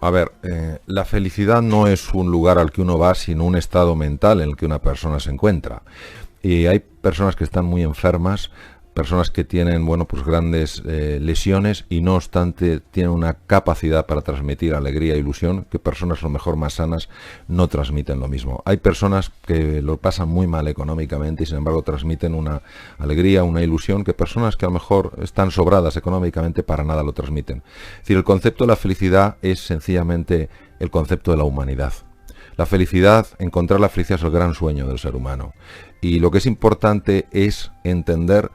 A ver, la felicidad no es un lugar al que uno va, sino un estado mental en el que una persona se encuentra. Y hay personas que están muy enfermas, personas que tienen, bueno, pues grandes lesiones y no obstante tienen una capacidad para transmitir alegría e ilusión que personas a lo mejor más sanas no transmiten lo mismo. Hay personas que lo pasan muy mal económicamente y sin embargo transmiten una alegría, una ilusión que personas que a lo mejor están sobradas económicamente para nada lo transmiten. Es decir, el concepto de la felicidad es sencillamente el concepto de la humanidad. La felicidad, encontrar la felicidad es el gran sueño del ser humano. Y lo que es importante es entender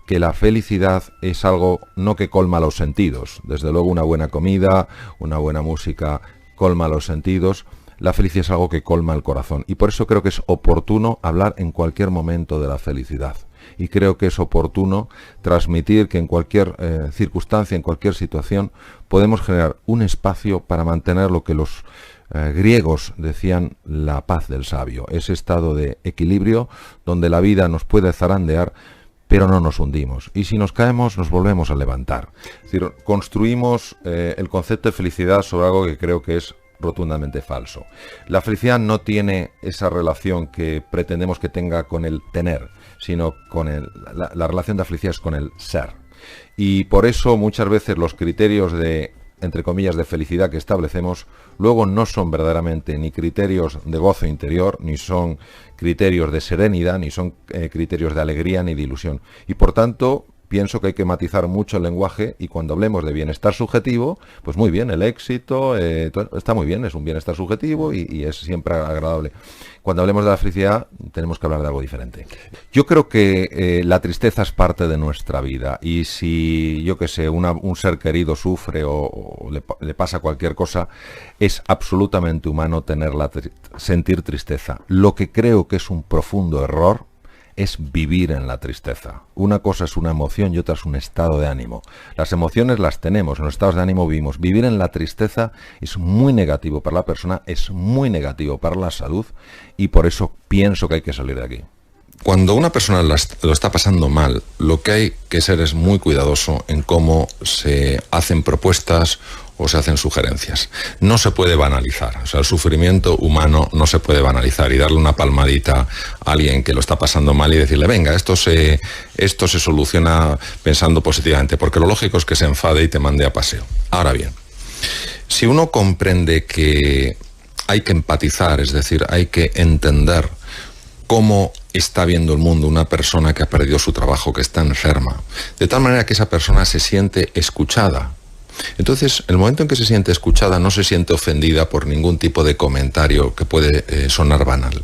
que la felicidad es algo no que colma los sentidos. Desde luego una buena comida, una buena música colma los sentidos. La felicidad es algo que colma el corazón. Y por eso creo que es oportuno hablar en cualquier momento de la felicidad. Y creo que es oportuno transmitir que en cualquier circunstancia, en cualquier situación, podemos generar un espacio para mantener lo que los griegos decían la paz del sabio, ese estado de equilibrio donde la vida nos puede zarandear, pero no nos hundimos. Y si nos caemos, nos volvemos a levantar. Es decir, construimos el concepto de felicidad sobre algo que creo que es rotundamente falso. La felicidad no tiene esa relación que pretendemos que tenga con el tener, sino con la relación de la felicidad es con el ser. Y por eso muchas veces los criterios de, entre comillas, de felicidad que establecemos, luego no son verdaderamente ni criterios de gozo interior, ni son criterios de serenidad, ni son criterios de alegría, ni de ilusión. Y por tanto, pienso que hay que matizar mucho el lenguaje y cuando hablemos de bienestar subjetivo, pues muy bien, el éxito está muy bien, es un bienestar subjetivo y es siempre agradable. Cuando hablemos de la felicidad, tenemos que hablar de algo diferente. Yo creo que la tristeza es parte de nuestra vida y si, yo qué sé, un ser querido sufre o le pasa cualquier cosa, es absolutamente humano sentir tristeza. Lo que creo que es un profundo error es vivir en la tristeza. Una cosa es una emoción y otra es un estado de ánimo. Las emociones las tenemos, en los estados de ánimo vivimos. Vivir en la tristeza es muy negativo para la persona, es muy negativo para la salud y por eso pienso que hay que salir de aquí. Cuando una persona lo está pasando mal, lo que hay que ser es muy cuidadoso en cómo se hacen propuestas o se hacen sugerencias. No se puede banalizar, o sea, el sufrimiento humano no se puede banalizar y darle una palmadita a alguien que lo está pasando mal y decirle, venga, esto se soluciona pensando positivamente, porque lo lógico es que se enfade y te mande a paseo. Ahora bien, si uno comprende que hay que empatizar, es decir, hay que entender cómo está viendo el mundo una persona que ha perdido su trabajo, que está enferma, de tal manera que esa persona se siente escuchada. Entonces, el momento en que se siente escuchada, no se siente ofendida por ningún tipo de comentario que puede sonar banal.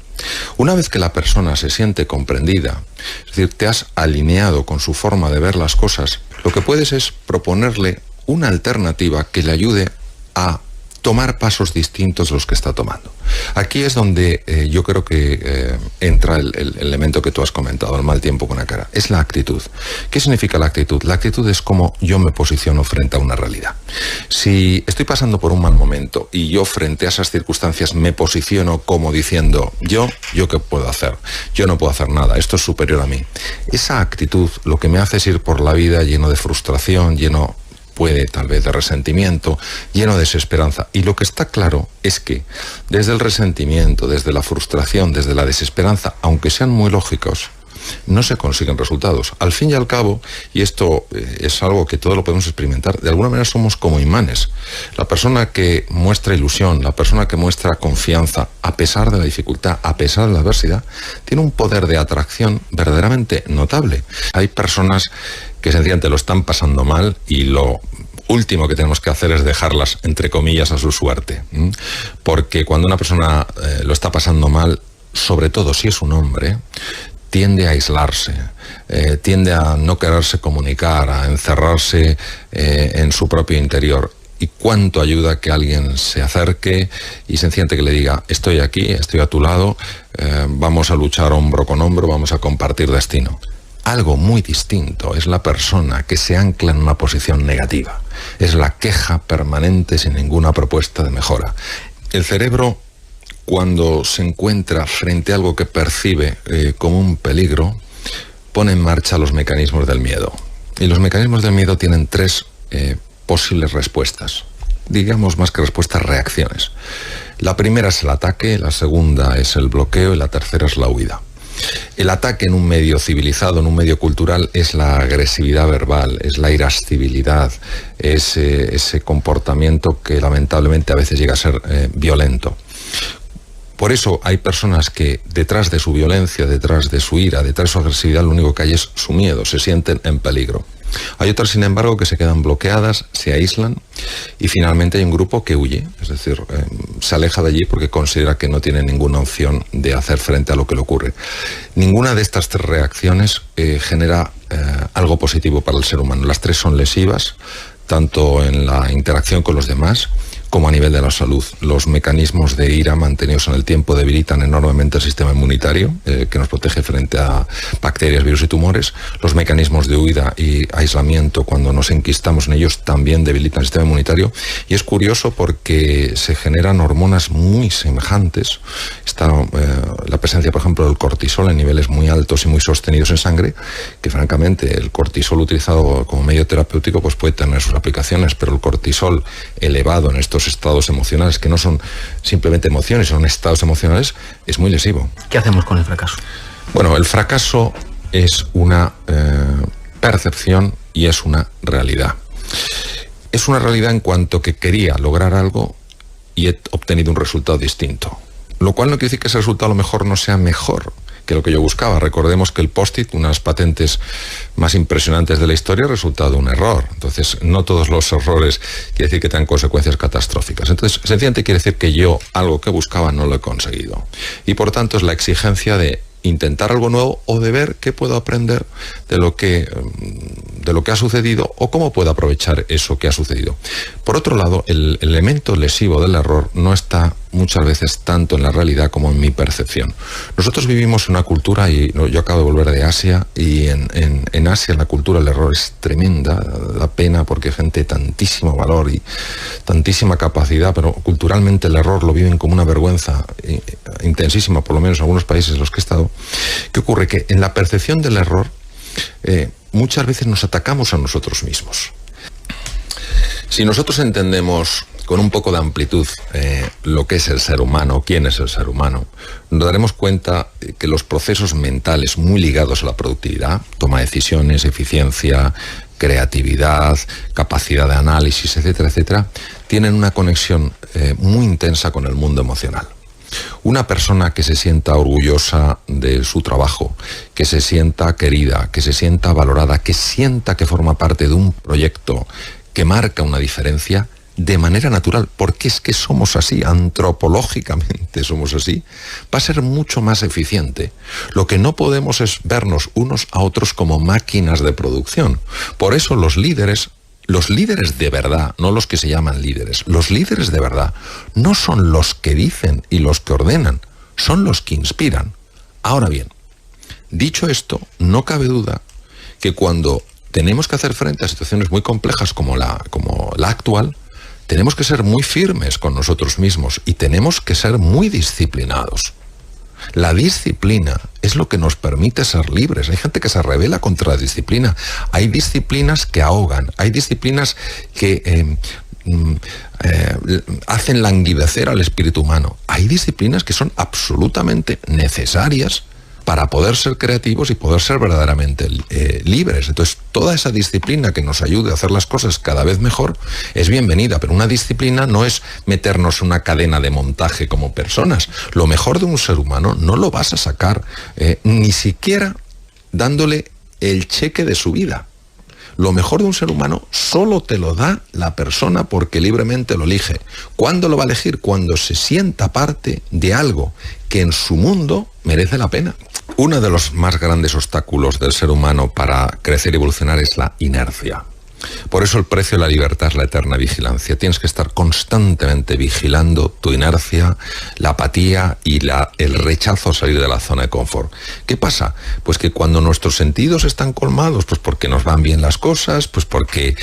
Una vez que la persona se siente comprendida, es decir, te has alineado con su forma de ver las cosas, lo que puedes es proponerle una alternativa que le ayude a tomar pasos distintos de los que está tomando. Aquí es donde yo creo que entra el elemento que tú has comentado, el mal tiempo con la cara. Es la actitud. ¿Qué significa la actitud? La actitud es cómo yo me posiciono frente a una realidad. Si estoy pasando por un mal momento y yo frente a esas circunstancias me posiciono como diciendo, yo ¿qué puedo hacer? Yo no puedo hacer nada, esto es superior a mí. Esa actitud lo que me hace es ir por la vida lleno de frustración, puede tal vez de resentimiento, lleno de desesperanza. Y lo que está claro es que desde el resentimiento, desde la frustración, desde la desesperanza, aunque sean muy lógicos, no se consiguen resultados. Al fin y al cabo, y esto es algo que todos lo podemos experimentar, de alguna manera somos como imanes. La persona que muestra ilusión, la persona que muestra confianza, a pesar de la dificultad, a pesar de la adversidad, tiene un poder de atracción verdaderamente notable. Hay personas que sencillamente lo están pasando mal y lo último que tenemos que hacer es dejarlas, entre comillas, a su suerte. Porque cuando una persona lo está pasando mal, sobre todo si es un hombre, tiende a aislarse, tiende a no quererse comunicar, a encerrarse en su propio interior. Y cuánto ayuda que alguien se acerque y sencillamente que le diga, estoy aquí, estoy a tu lado, vamos a luchar hombro con hombro, vamos a compartir destino. Algo muy distinto es la persona que se ancla en una posición negativa. Es la queja permanente sin ninguna propuesta de mejora. El cerebro, cuando se encuentra frente a algo que percibe como un peligro, pone en marcha los mecanismos del miedo. Y los mecanismos del miedo tienen tres posibles respuestas. digamos más que respuestas, reacciones. La primera es el ataque, la segunda es el bloqueo y la tercera es la huida. El ataque en un medio civilizado, en un medio cultural, es la agresividad verbal, es la irascibilidad, es ese comportamiento que lamentablemente a veces llega a ser violento. Por eso hay personas que detrás de su violencia, detrás de su ira, detrás de su agresividad, lo único que hay es su miedo, se sienten en peligro. Hay otras, sin embargo, que se quedan bloqueadas, se aíslan y finalmente hay un grupo que huye, es decir, se aleja de allí porque considera que no tiene ninguna opción de hacer frente a lo que le ocurre. Ninguna de estas tres reacciones genera algo positivo para el ser humano. Las tres son lesivas, tanto en la interacción con los demás como a nivel de la salud. Los mecanismos de ira mantenidos en el tiempo debilitan enormemente el sistema inmunitario, que nos protege frente a bacterias, virus y tumores. Los mecanismos de huida y aislamiento, cuando nos enquistamos en ellos, también debilitan el sistema inmunitario. Y es curioso porque se generan hormonas muy semejantes. Está la presencia, por ejemplo, del cortisol en niveles muy altos y muy sostenidos en sangre, que francamente el cortisol utilizado como medio terapéutico pues puede tener sus aplicaciones, pero el cortisol elevado en estos estados emocionales, que no son simplemente emociones, son estados emocionales, es muy lesivo. ¿Qué hacemos con el fracaso? Bueno, el fracaso es una percepción y es una realidad. Es una realidad en cuanto que quería lograr algo y he obtenido un resultado distinto. Lo cual no quiere decir que ese resultado a lo mejor no sea mejor que lo que yo buscaba. Recordemos que el post-it, una de las patentes más impresionantes de la historia, ha resultado un error. Entonces, no todos los errores quiere decir que tengan consecuencias catastróficas. Entonces, sencillamente quiere decir que yo algo que buscaba no lo he conseguido. Y por tanto es la exigencia de intentar algo nuevo o de ver qué puedo aprender de lo que ha sucedido o cómo puedo aprovechar eso que ha sucedido. Por otro lado, el elemento lesivo del error no está muchas veces tanto en la realidad como en mi percepción. Nosotros vivimos una cultura, y yo acabo de volver de Asia, y en Asia la cultura del error es tremenda, da pena porque hay gente de tantísimo valor y tantísima capacidad, pero culturalmente el error lo viven como una vergüenza intensísima, por lo menos en algunos países en los que he estado. ¿Qué ocurre? Que en la percepción del error muchas veces nos atacamos a nosotros mismos. Si nosotros entendemos con un poco de amplitud lo que es el ser humano, quién es el ser humano, nos daremos cuenta que los procesos mentales muy ligados a la productividad, toma de decisiones, eficiencia, creatividad, capacidad de análisis, etcétera, etcétera, tienen una conexión muy intensa con el mundo emocional. Una persona que se sienta orgullosa de su trabajo, que se sienta querida, que se sienta valorada, que sienta que forma parte de un proyecto que marca una diferencia de manera natural, porque es que somos así, antropológicamente somos así, va a ser mucho más eficiente. Lo que no podemos es vernos unos a otros como máquinas de producción. Por eso los líderes de verdad, no los que se llaman líderes, los líderes de verdad no son los que dicen y los que ordenan, son los que inspiran. Ahora bien, dicho esto, no cabe duda que cuando tenemos que hacer frente a situaciones muy complejas como la actual, tenemos que ser muy firmes con nosotros mismos y tenemos que ser muy disciplinados. La disciplina es lo que nos permite ser libres. Hay gente que se rebela contra la disciplina. Hay disciplinas que ahogan, hay disciplinas que hacen languidecer al espíritu humano. Hay disciplinas que son absolutamente necesarias para poder ser creativos y poder ser verdaderamente libres. Entonces, toda esa disciplina que nos ayude a hacer las cosas cada vez mejor es bienvenida, pero una disciplina no es meternos en una cadena de montaje como personas. Lo mejor de un ser humano no lo vas a sacar ni siquiera dándole el cheque de su vida. Lo mejor de un ser humano solo te lo da la persona porque libremente lo elige. ¿Cuándo lo va a elegir? Cuando se sienta parte de algo que en su mundo merece la pena. Uno de los más grandes obstáculos del ser humano para crecer y evolucionar es la inercia. Por eso el precio de la libertad es la eterna vigilancia. Tienes que estar constantemente vigilando tu inercia, la apatía y el rechazo a salir de la zona de confort. ¿Qué pasa? Pues que cuando nuestros sentidos están colmados, pues porque nos van bien las cosas, pues porque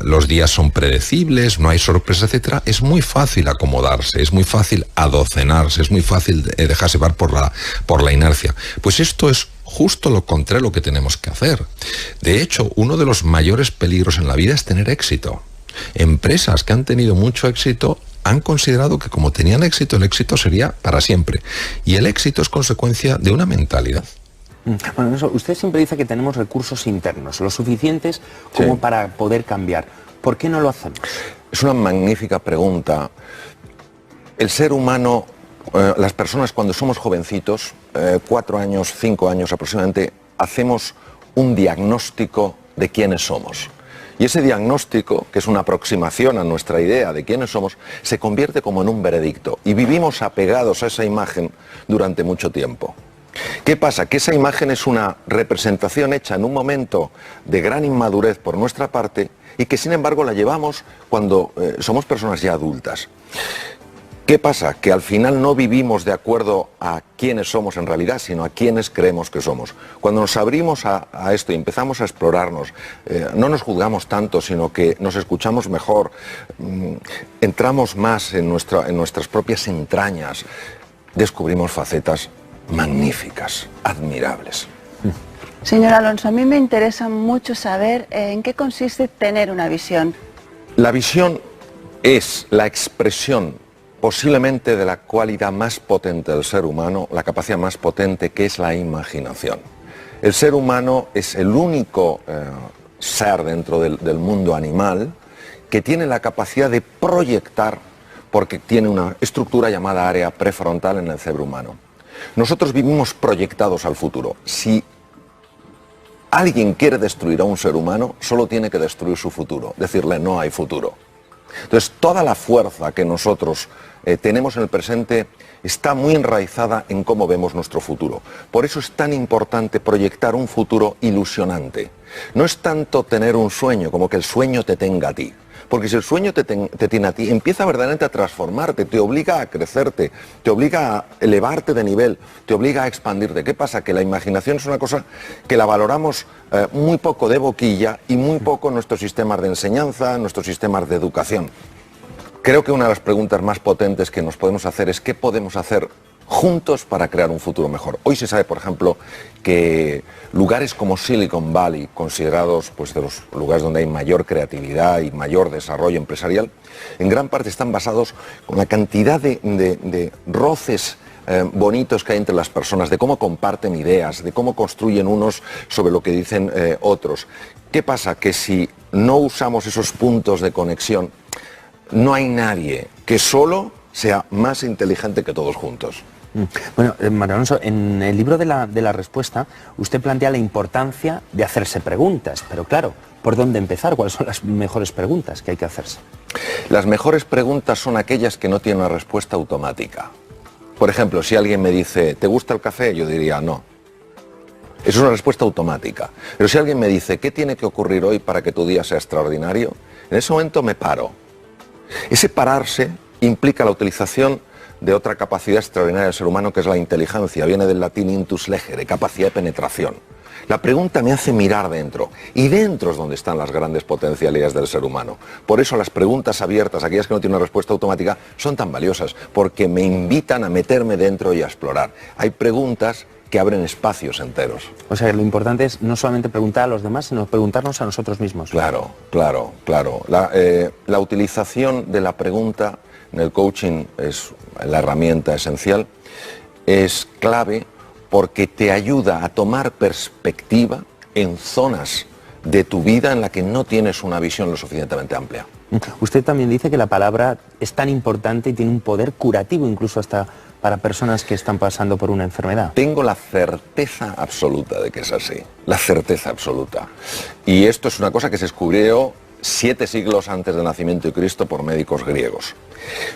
los días son predecibles, no hay sorpresas, etcétera, es muy fácil acomodarse, es muy fácil adocenarse, es muy fácil dejarse llevar por la inercia. Pues esto es justo lo contrario a lo que tenemos que hacer. De hecho, uno de los mayores peligros en la vida es tener éxito. Empresas que han tenido mucho éxito han considerado que como tenían éxito, el éxito sería para siempre. Y el éxito es consecuencia de una mentalidad. Bueno, usted siempre dice que tenemos recursos internos, lo suficientes como para poder cambiar. ¿Por qué no lo hacemos? Es una magnífica pregunta. El ser humano, las personas cuando somos jovencitos, 4 años, 5 años aproximadamente, hacemos un diagnóstico de quiénes somos. Y ese diagnóstico, que es una aproximación a nuestra idea de quiénes somos, se convierte como en un veredicto. Y vivimos apegados a esa imagen durante mucho tiempo. ¿Qué pasa? Que esa imagen es una representación hecha en un momento de gran inmadurez por nuestra parte y que sin embargo la llevamos cuando somos personas ya adultas. ¿Qué pasa? Que al final no vivimos de acuerdo a quiénes somos en realidad, sino a quiénes creemos que somos. Cuando nos abrimos a esto y empezamos a explorarnos, no nos juzgamos tanto, sino que nos escuchamos mejor, entramos más en nuestras propias entrañas, descubrimos facetas magníficas, admirables. Señor Alonso, a mí me interesa mucho saber en qué consiste tener una visión. La visión es la expresión posiblemente de la cualidad más potente del ser humano, la capacidad más potente que es la imaginación. El ser humano es el único ser dentro del mundo animal que tiene la capacidad de proyectar porque tiene una estructura llamada área prefrontal en el cerebro humano. Nosotros vivimos proyectados al futuro. Si alguien quiere destruir a un ser humano, solo tiene que destruir su futuro, decirle no hay futuro. Entonces, toda la fuerza que nosotros tenemos en el presente está muy enraizada en cómo vemos nuestro futuro. Por eso es tan importante proyectar un futuro ilusionante. No es tanto tener un sueño como que el sueño te tenga a ti. Porque si el sueño te tiene a ti, empieza verdaderamente a transformarte, te obliga a crecerte, te obliga a elevarte de nivel, te obliga a expandirte. ¿Qué pasa? Que la imaginación es una cosa que la valoramos muy poco de boquilla y muy poco en nuestros sistemas de enseñanza, en nuestros sistemas de educación. Creo que una de las preguntas más potentes que nos podemos hacer es ¿qué podemos hacer juntos para crear un futuro mejor? Hoy se sabe, por ejemplo, que lugares como Silicon Valley, considerados pues, de los lugares donde hay mayor creatividad y mayor desarrollo empresarial, en gran parte están basados con la cantidad de roces bonitos que hay entre las personas, de cómo comparten ideas, de cómo construyen unos sobre lo que dicen otros. ¿Qué pasa? Que si no usamos esos puntos de conexión, no hay nadie que solo sea más inteligente que todos juntos. Bueno, Manuel Alonso, en el libro de la respuesta, usted plantea la importancia de hacerse preguntas, pero claro, ¿por dónde empezar? ¿Cuáles son las mejores preguntas que hay que hacerse? Las mejores preguntas son aquellas que no tienen una respuesta automática. Por ejemplo, si alguien me dice, ¿te gusta el café? Yo diría, no. Eso es una respuesta automática. Pero si alguien me dice, ¿qué tiene que ocurrir hoy para que tu día sea extraordinario? En ese momento me paro. Ese pararse implica la utilización de otra capacidad extraordinaria del ser humano, que es la inteligencia. Viene del latín intus legere, capacidad de penetración. La pregunta me hace mirar dentro, y dentro es donde están las grandes potencialidades del ser humano. Por eso las preguntas abiertas, aquellas que no tienen una respuesta automática, son tan valiosas, porque me invitan a meterme dentro y a explorar. Hay preguntas que abren espacios enteros. O sea, lo importante es no solamente preguntar a los demás, sino preguntarnos a nosotros mismos. Claro, claro, claro. La utilización de la pregunta en el coaching es la herramienta esencial, es clave porque te ayuda a tomar perspectiva en zonas de tu vida en la que no tienes una visión lo suficientemente amplia. Usted también dice que la palabra es tan importante y tiene un poder curativo incluso hasta para personas que están pasando por una enfermedad. Tengo la certeza absoluta de que es así, la certeza absoluta. Y esto es una cosa que se descubrió 7 siglos antes del nacimiento de Cristo por médicos griegos.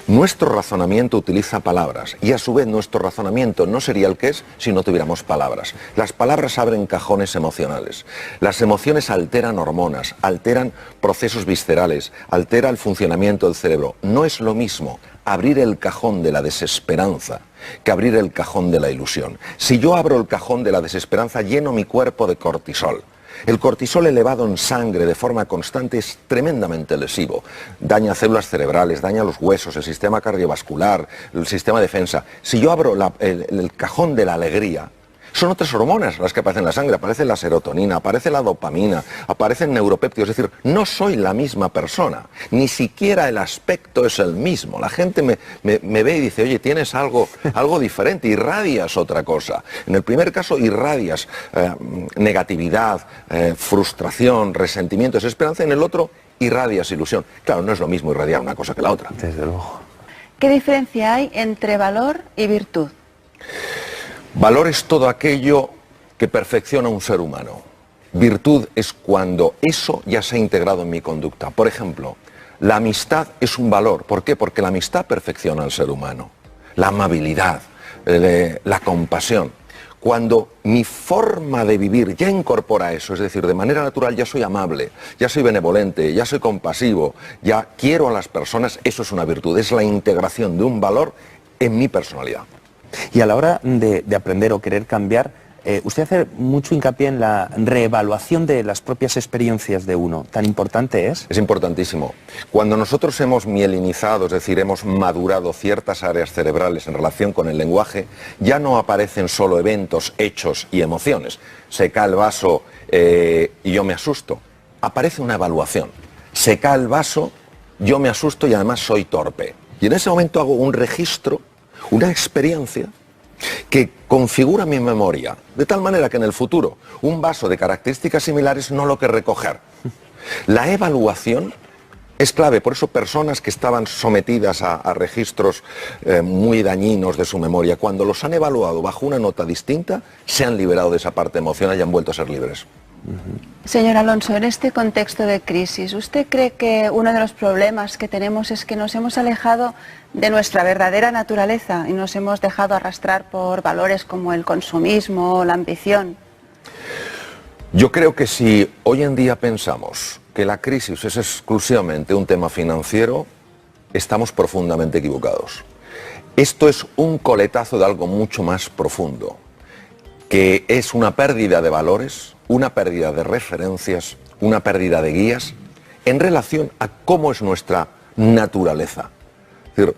Nuestro razonamiento utiliza palabras y a su vez nuestro razonamiento no sería el que es si no tuviéramos palabras. Las palabras abren cajones emocionales. Las emociones alteran hormonas, alteran procesos viscerales, altera el funcionamiento del cerebro. No es lo mismo abrir el cajón de la desesperanza que abrir el cajón de la ilusión. Si yo abro el cajón de la desesperanza, lleno mi cuerpo de cortisol. El cortisol elevado en sangre de forma constante es tremendamente lesivo. Daña células cerebrales, daña los huesos, el sistema cardiovascular, el sistema de defensa. Si yo abro el cajón de la alegría, Son otras hormonas las que aparecen en la sangre, aparece la serotonina, aparece la dopamina, aparecen neuropéptidos, es decir, no soy la misma persona, ni siquiera el aspecto es el mismo. La gente me ve y dice, oye, tienes algo diferente, irradias otra cosa. En el primer caso irradias negatividad, frustración, resentimiento, desesperanza, en el otro irradias ilusión. Claro, no es lo mismo irradiar una cosa que la otra. Desde luego. ¿Qué diferencia hay entre valor y virtud? Valor es todo aquello que perfecciona a un ser humano. Virtud es cuando eso ya se ha integrado en mi conducta. Por ejemplo, la amistad es un valor. ¿Por qué? Porque la amistad perfecciona al ser humano. La amabilidad, la compasión. Cuando mi forma de vivir ya incorpora eso, es decir, de manera natural ya soy amable, ya soy benevolente, ya soy compasivo, ya quiero a las personas, eso es una virtud, es la integración de un valor en mi personalidad. Y a la hora de aprender o querer cambiar, usted hace mucho hincapié en la reevaluación de las propias experiencias de uno. ¿Tan importante es? Es importantísimo. Cuando nosotros hemos mielinizado, es decir, hemos madurado ciertas áreas cerebrales en relación con el lenguaje, ya no aparecen solo eventos, hechos y emociones. Se cae el vaso y yo me asusto. Aparece una evaluación. Se cae el vaso, yo me asusto y además soy torpe. Y en ese momento hago un registro, una experiencia que configura mi memoria, de tal manera que en el futuro un vaso de características similares no lo que recoger. La evaluación es clave, por eso personas que estaban sometidas a registros muy dañinos de su memoria, cuando los han evaluado bajo una nota distinta, se han liberado de esa parte emocional y han vuelto a ser libres. Señor Alonso, en este contexto de crisis, ¿usted cree que uno de los problemas que tenemos es que nos hemos alejado de nuestra verdadera naturaleza y nos hemos dejado arrastrar por valores como el consumismo o la ambición? Yo creo que si hoy en día pensamos que la crisis es exclusivamente un tema financiero, estamos profundamente equivocados. Esto es un coletazo de algo mucho más profundo, que es una pérdida de valores, una pérdida de referencias, una pérdida de guías en relación a cómo es nuestra naturaleza. Es decir,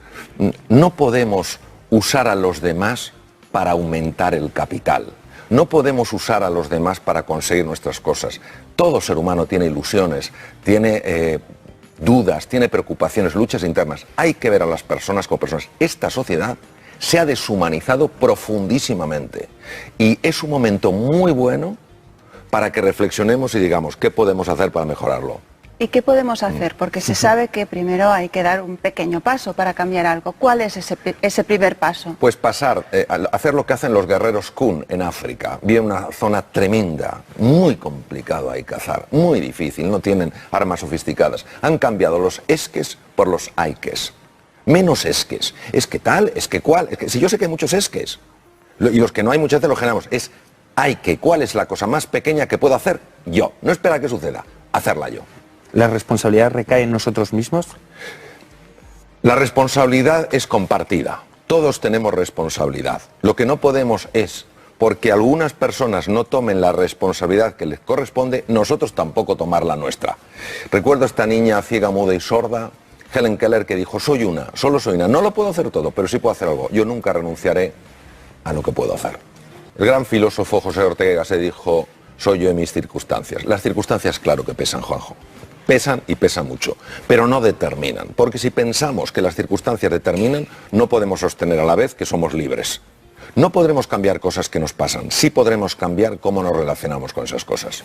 no podemos usar a los demás para aumentar el capital. No podemos usar a los demás para conseguir nuestras cosas. Todo ser humano tiene ilusiones, tiene dudas, tiene preocupaciones, luchas internas. Hay que ver a las personas como personas. Esta sociedad se ha deshumanizado profundísimamente y es un momento muy bueno para que reflexionemos y digamos qué podemos hacer para mejorarlo. ¿Y qué podemos hacer? Porque se sabe que primero hay que dar un pequeño paso para cambiar algo. ¿Cuál es ese primer paso? Pues pasar, hacer lo que hacen los guerreros Kun en África. Viene una zona tremenda, muy complicado ahí cazar, muy difícil, no tienen armas sofisticadas. Han cambiado los esques por los aikes. Menos esques. Es que tal, es que cual. Es que, si yo sé que hay muchos esques, y los que no hay muchas veces los generamos, es hay que, ¿cuál es la cosa más pequeña que puedo hacer yo? No esperar a que suceda, hacerla yo. ¿La responsabilidad recae en nosotros mismos? La responsabilidad es compartida. Todos tenemos responsabilidad. Lo que no podemos es, porque algunas personas no tomen la responsabilidad que les corresponde, nosotros tampoco tomar la nuestra. Recuerdo a esta niña ciega, muda y sorda, Helen Keller, que dijo, soy una, solo soy una. No lo puedo hacer todo, pero sí puedo hacer algo. Yo nunca renunciaré a lo que puedo hacer. El gran filósofo José Ortega se dijo, soy yo en mis circunstancias. Las circunstancias, claro que pesan, Juanjo. Pesan y pesan mucho, pero no determinan. Porque si pensamos que las circunstancias determinan, no podemos sostener a la vez que somos libres. No podremos cambiar cosas que nos pasan. Sí podremos cambiar cómo nos relacionamos con esas cosas.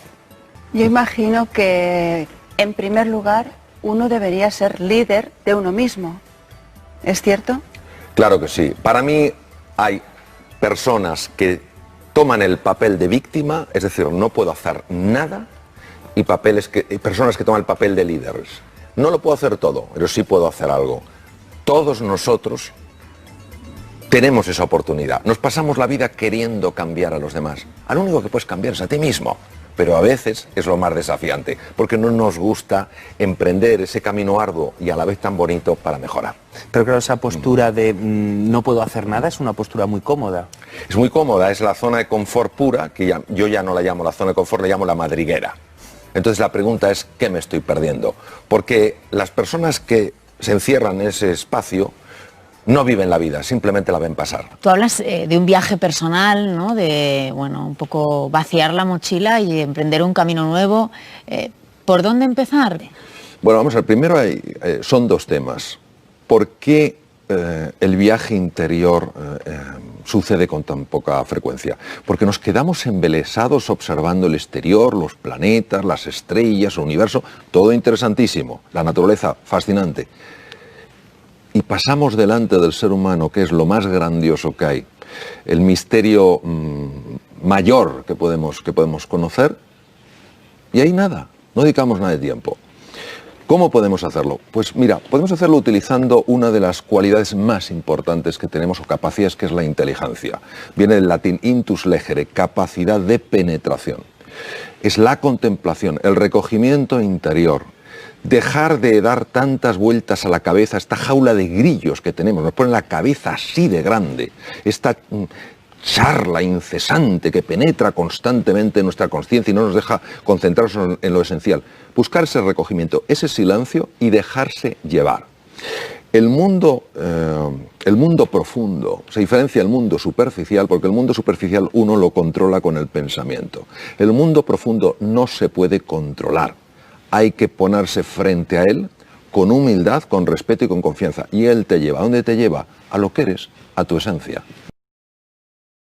Yo imagino que, en primer lugar, uno debería ser líder de uno mismo. ¿Es cierto? Claro que sí. Para mí hay personas que toman el papel de víctima, es decir, no puedo hacer nada, y personas que toman el papel de líderes. No lo puedo hacer todo, pero sí puedo hacer algo. Todos nosotros tenemos esa oportunidad. Nos pasamos la vida queriendo cambiar a los demás. Lo único que puedes cambiar es a ti mismo. Pero a veces es lo más desafiante, porque no nos gusta emprender ese camino arduo y a la vez tan bonito para mejorar. Pero claro, esa postura de no puedo hacer nada es una postura muy cómoda. Es muy cómoda, es la zona de confort pura, que yo ya no la llamo la zona de confort, la llamo la madriguera. Entonces la pregunta es, ¿qué me estoy perdiendo? Porque las personas que se encierran en ese espacio no viven la vida, simplemente la ven pasar. Tú hablas de un viaje personal, ¿no? De, bueno, un poco vaciar la mochila y emprender un camino nuevo. ¿Por dónde empezar? Bueno, vamos a ver, primero son dos temas. ¿Por qué el viaje interior sucede con tan poca frecuencia? Porque nos quedamos embelesados observando el exterior, los planetas, las estrellas, el universo, todo interesantísimo, la naturaleza fascinante. Y pasamos delante del ser humano, que es lo más grandioso que hay, el misterio mayor que podemos conocer, y ahí nada, no dedicamos nada de tiempo. ¿Cómo podemos hacerlo? Pues mira, podemos hacerlo utilizando una de las cualidades más importantes que tenemos o capacidades, que es la inteligencia. Viene del latín intus legere, capacidad de penetración. Es la contemplación, el recogimiento interior. Dejar de dar tantas vueltas a la cabeza, esta jaula de grillos que tenemos, nos pone la cabeza así de grande, esta charla incesante que penetra constantemente en nuestra conciencia y no nos deja concentrarnos en lo esencial. Buscar ese recogimiento, ese silencio y dejarse llevar. El mundo profundo se diferencia del mundo superficial, porque el mundo superficial uno lo controla con el pensamiento. El mundo profundo no se puede controlar. Hay que ponerse frente a él con humildad, con respeto y con confianza. Y él te lleva. ¿A dónde te lleva? A lo que eres, a tu esencia.